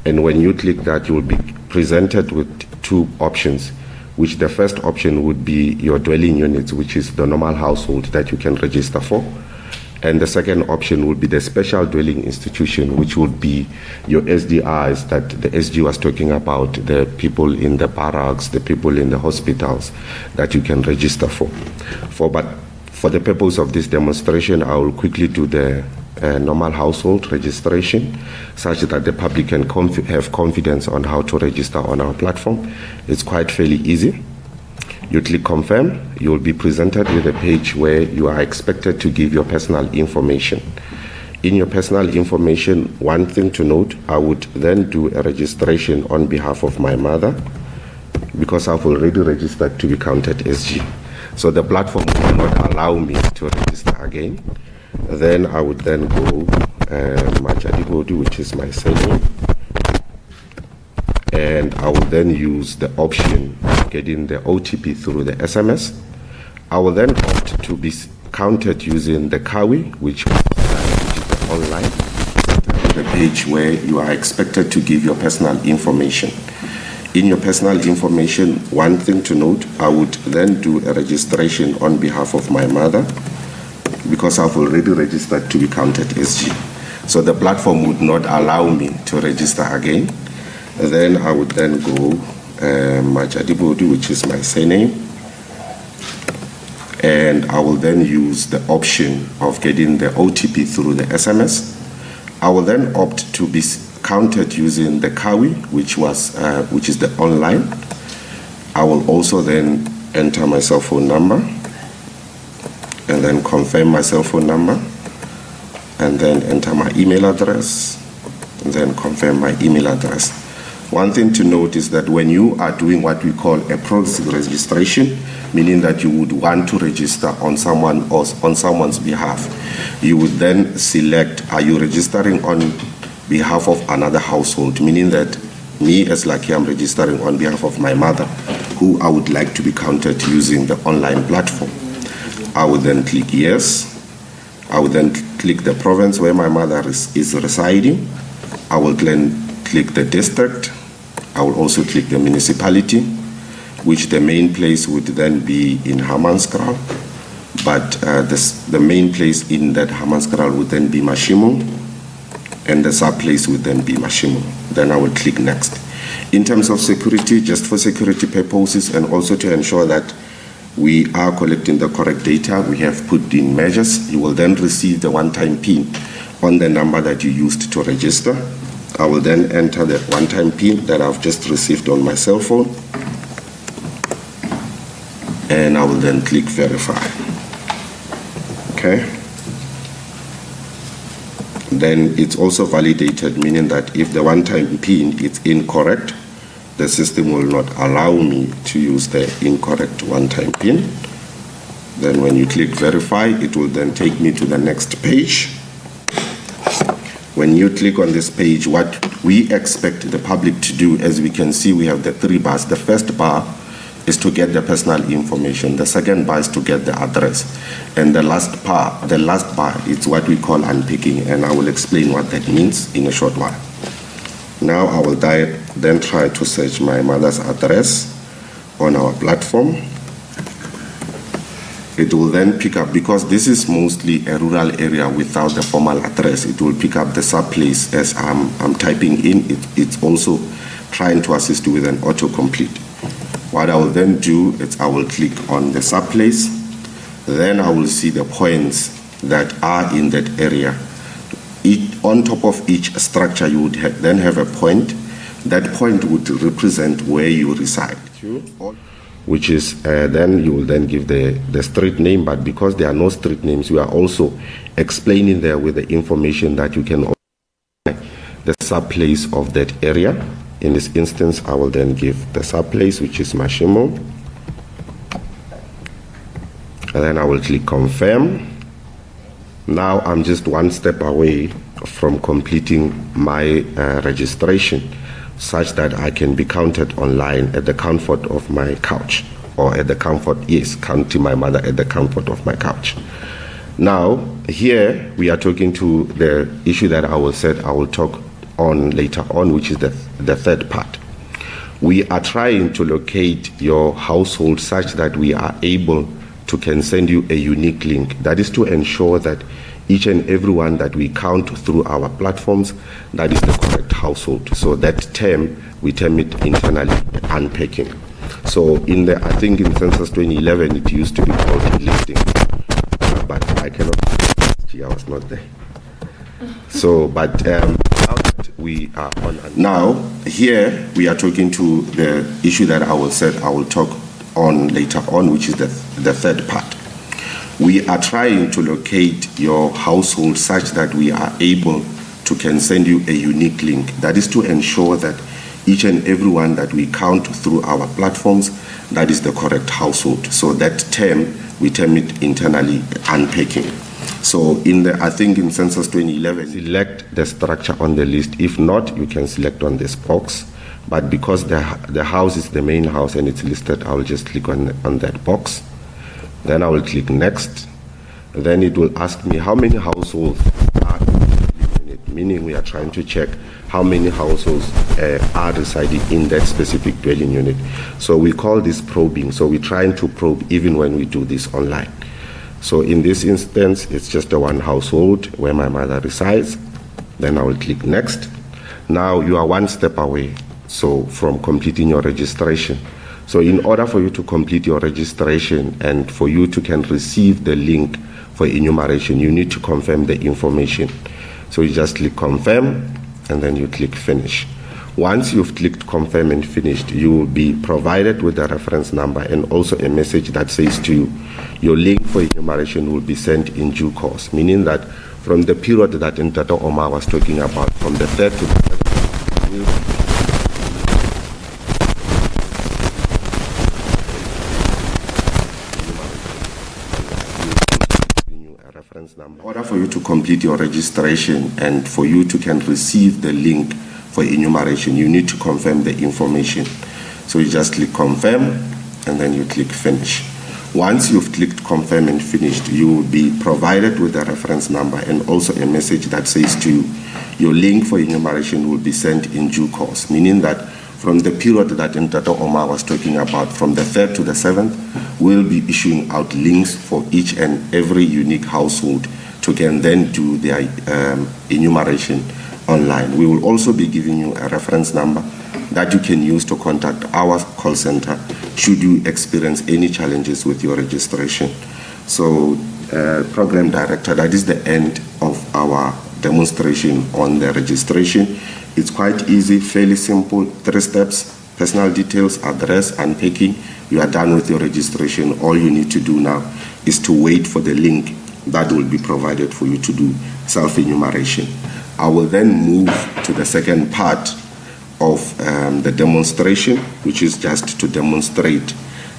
And when you click that, you will be presented with 2 options, which the first option would be your dwelling units, which is the normal household that you can register for. And the second option would be the special dwelling institution, which would be your SDIs that the SG was talking about, the people in the barracks, the people in the hospitals that you can register for. But for the purpose of this demonstration, I will quickly do the normal household registration such that the public can have confidence on how to register on our platform. It's quite fairly easy. You click confirm, you will be presented with a page where you are expected to give your personal information. In your personal information, one thing to note, I would then do a registration on behalf of my mother because I've already registered to be counted SG. So the platform will not allow me to register again. Then I would then go Machadibodi, which is my surname, and I will then use the option of getting the OTP through the SMS. I will then opt to be counted using the Kawi, which is the online, the page where you are expected to give your personal information. In your personal information, one thing to note, I would then do a registration on behalf of my mother because I've already registered to be counted SG. So the platform would not allow me to register again. Then I would then go Machadibodi, which is my surname, and I will then use the option of getting the OTP through the SMS. I will then opt to be counted using the Kawi, which is the online. I will also then enter my cell phone number and then confirm my cell phone number and then enter my email address and then confirm my email address. One thing to note is that when you are doing what we call a proxy registration, meaning that you would want to register on someone or on someone's behalf. You would then select, are you registering on behalf of another household, meaning that me as Lucky, I'm registering on behalf of my mother, who I would like to be counted using the online platform. I would then click yes. I would then click the province where my mother is residing. I will then click the district. I will also click the municipality, which the main place would then be in Hammanskraal, but the main place in that Hammanskraal would then be Mashimo, and the sub-place would then be Mashimo. Then I will click next. In terms of security, just for security purposes and also to ensure that we are collecting the correct data, we have put in measures. You will then receive the one-time PIN on the number that you used to register. I will then enter the one-time PIN that I've just received on my cell phone, and I will then click verify. Okay. Then it's also validated, meaning that if the one-time PIN is incorrect, the system will not allow me to use the incorrect one-time PIN. Then when you click verify, it will then take me to the next page. When you click on this page, what we expect the public to do, as we can see, we have the 3 bars. The first bar is to get the personal information. The second bar is to get the address. And the last bar is what we call unpicking, and I will explain what that means in a short while. Now I will then try to search my mother's address on our platform. It will then pick up, because this is mostly a rural area without the formal address, it will pick up the sub-place as I'm typing in. It's also trying to assist you with an autocomplete. What I will then do is I will click on the sub-place. Then I will see the points that are in that area. On top of each structure, you would then have a point. That point would represent where you reside, which is then you will then give the street name. But because there are no street names, we are also explaining there with the information that you can the sub-place of that area. In this instance, I will then give the sub-place, which is Mashimo. And then I will click confirm. Now I'm just one step away from completing my registration, such that I can be counted online at the comfort of my couch, or at the comfort, yes, counting my mother at the comfort of my couch. Now, here we are talking to the issue that I will talk on later on, which is the third part. We are trying to locate your household such that we are able to can send you a unique link. That is to ensure that each and every one that we count through our platforms, that is the correct household. So that term, we term it internally unpacking. So I think in Census 2011, it used to be called listing, but I cannot, I was not there. So, but now that we are on, now here we are talking to the issue that I will talk on later on, which is the third part. We are trying to locate your household such that we are able to can send you a unique link. That is to ensure that each and every one that we count through our platforms, that is the correct household. So that term, we term it internally unpacking. So I think in Census 2011, select the structure on the list. If not, you can select on this box. But because the house is the main house and it's listed, I will just click on that box. Then I will click next. Then it will ask me how many households are in the unit, meaning we are trying to check how many households are residing in that specific dwelling unit. So we call this probing. So we're trying to probe even when we do this online. So in this instance, it's just a one household where my mother resides. Then I will click next. Now you are one step away from completing your registration. So in order for you to complete your registration and for you to can receive the link for enumeration, you need to confirm the information. So you just click confirm and then you click finish. Once you've clicked confirm and finished, you will be provided with a reference number and also a message that says to you, your link for enumeration will be sent in due course, meaning that from the period that Ntato Omar was talking about, from the 3rd to the 3rd, reference number. In order for you to complete your registration and for you to can receive the link for enumeration, you need to confirm the information. So you just click confirm and then you click finish. Once you've clicked confirm and finished, you will be provided with a reference number and also a message that says to you, your link for enumeration will be sent in due course, meaning that from the period that Ntato Omar was talking about, from the 3rd to the 7th, we'll be issuing out links for each and every unique household to can then do their enumeration online. We will also be giving you a reference number that you can use to contact our call center should you experience any challenges with your registration. So, Program Director, that is the end of our demonstration on the registration. It's quite easy, fairly simple, 3 steps: personal details, address, unpacking. You are done with your registration. All you need to do now is to wait for the link that will be provided for you to do self-enumeration. I will then move to the second part of the demonstration, which is just to demonstrate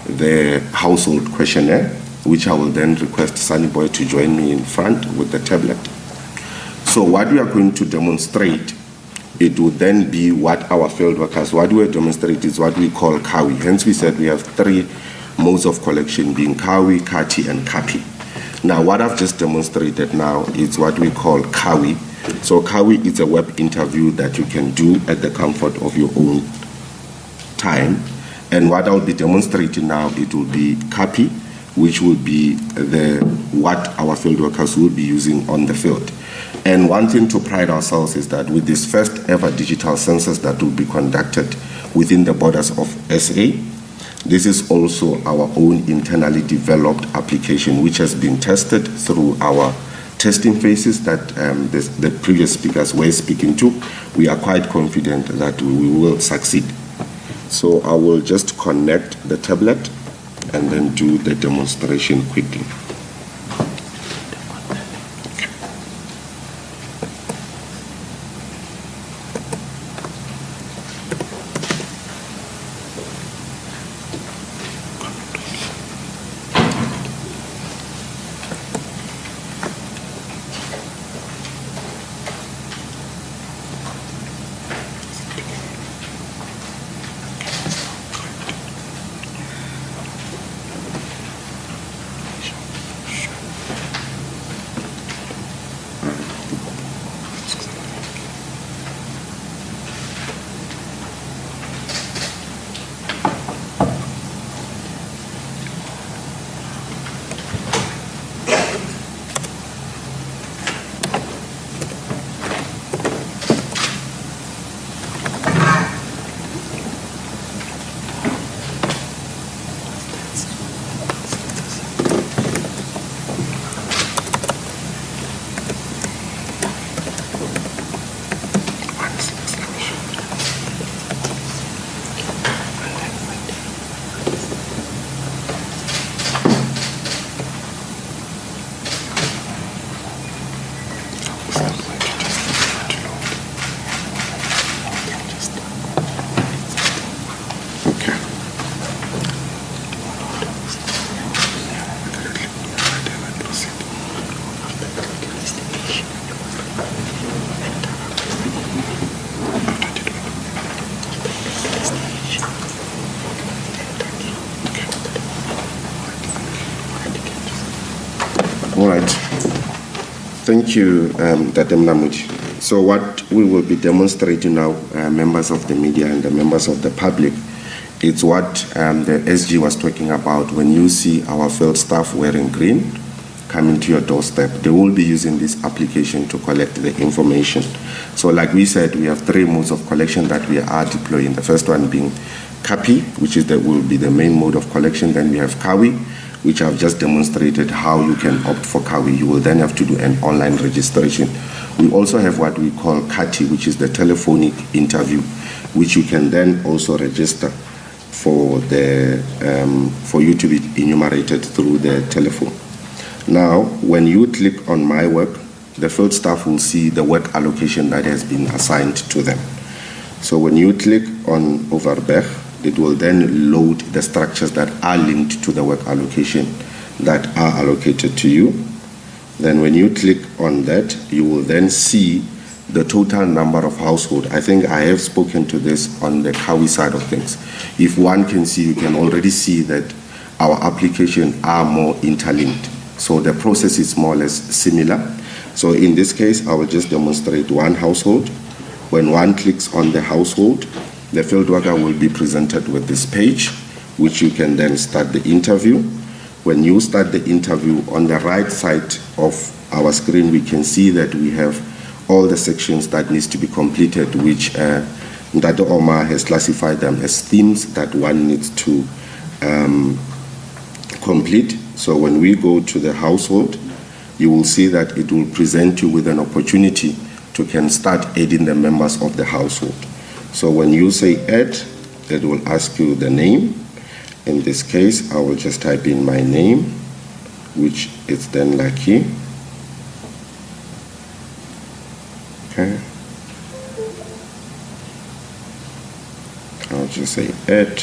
the household questionnaire, which I will then request Sunny Boy to join me in front with the tablet. So what we are going to demonstrate, it will then be what our field workers, what we demonstrate is what we call KAWI. Hence we said we have 3 modes of collection being KAWI, KATI, and KAPI. Now what I've just demonstrated now is what we call KAWI. So KAWI is a web interview that you can do at the comfort of your own time. And what I'll be demonstrating now, it will be KAPI, which will be what our field workers will be using on the field. And one thing to pride ourselves is that with this first ever digital census that will be conducted within the borders of SA, this is also our own internally developed application, which has been tested through our testing phases that the previous speakers were speaking to. We are quite confident that we will succeed. So I will just connect the tablet and then do the demonstration quickly. All right. Thank you, Datem Lamuji. So what we will be demonstrating now, members of the media and the members of the public, it's what the SG was talking about. When you see our field staff wearing green coming to your doorstep, they will be using this application to collect the information. So like we said, we have 3 modes of collection that we are deploying. The first one being KAPI, which will be the main mode of collection. Then we have KAWI, which I've just demonstrated how you can opt for KAWI. You will then have to do an online registration. We also have what we call KATI, which is the telephonic interview, which you can then also register for you to be enumerated through the telephone. Now, when you click on My Work, the field staff will see the work allocation that has been assigned to them. So when you click on Overberg, it will then load the structures that are linked to the work allocation that are allocated to you. Then when you click on that, you will then see the total number of households. I think I have spoken to this on the Kawi side of things. If one can see, you can already see that our applications are more interlinked. So the process is more or less similar. So in this case, I will just demonstrate one household. When one clicks on the household, the field worker will be presented with this page, which you can then start the interview. When you start the interview, on the right side of our screen, we can see that we have all the sections that needs to be completed, which Ndado Omar has classified them as themes that one needs to complete. So when we go to the household, you will see that it will present you with an opportunity to can start adding the members of the household. So when you say add, it will ask you the name. In this case, I will just type in my name, which is then Lucky. Okay. I'll just say add.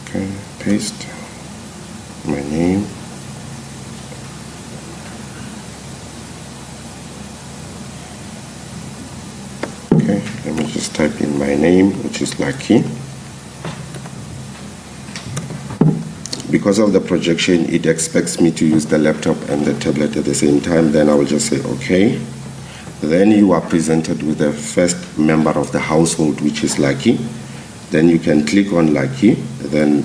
Okay, paste my name. Okay, let me just type in my name, which is Lucky. Because of the projection, it expects me to use the laptop and the tablet at the same time. Then I will just say okay. Then you are presented with the first member of the household, which is Lucky. Then you can click on Lucky. Then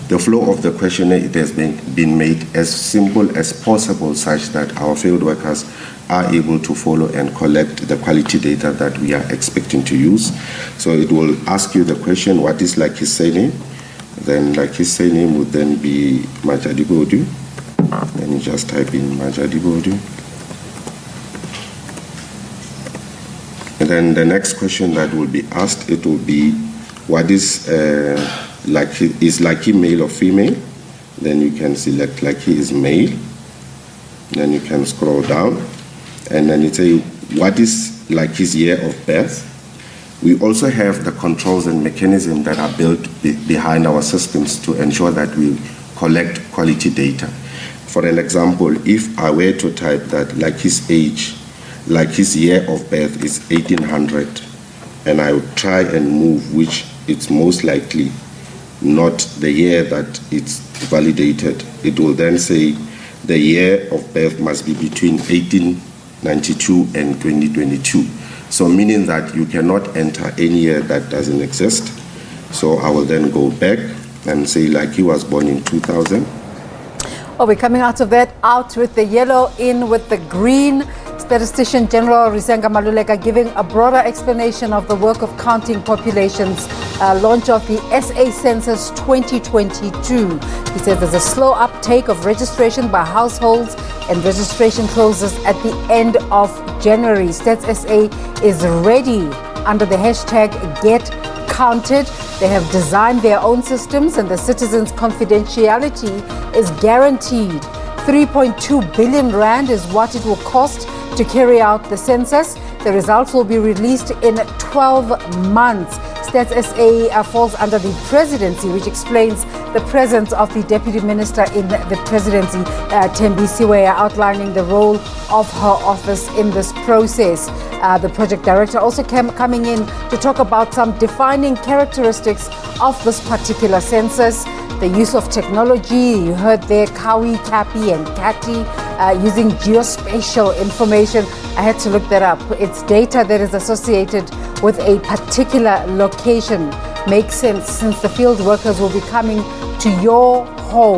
the flow of the questionnaire, it has been made as simple as possible, such that our field workers are able to follow and collect the quality data that we are expecting to use. So it will ask you the question, what is Lucky's surname? Then Lucky's surname would then be Majadibodu. Then you just type in Majadibodu. And then the next question that will be asked, it will be, what is Lucky male or female? Then you can select Lucky is male. Then you can scroll down, and then it say, what is Lucky's year of birth? We also have the controls and mechanisms that are built behind our systems to ensure that we collect quality data. For an example, if I were to type that Lucky's age, Lucky's year of birth is 1800, and I would try and move, which it's most likely not the year that it's validated, it will then say the year of birth must be between 1892 and 2022. So meaning that you cannot enter any year that doesn't exist. So I will then go back and say Lucky was born in 2000. Oh, we're coming out of that, out with the yellow, in with the green. Statistician General Risenga Maluleke giving a broader explanation of the work of counting populations, launch of the SA Census 2022. He says there's a slow uptake of registration by households, and registration closes at the end of January. Stats SA is ready under the hashtag #GetCounted. They have designed their own systems, and the citizens' confidentiality is guaranteed. 3.2 billion rand is what it will cost to carry out the census. The results will be released in 12 months. Stats SA falls under the presidency, which explains the presence of the deputy minister in the presidency, Thembi Siwe, outlining the role of her office in this process. The project director also coming in to talk about some defining characteristics of this particular census. The use of technology, you heard there, Kawi, Kapi, and Kati, using geospatial information. I had to look that up. It's data that is associated with a particular location. Makes sense since the field workers will be coming to your home.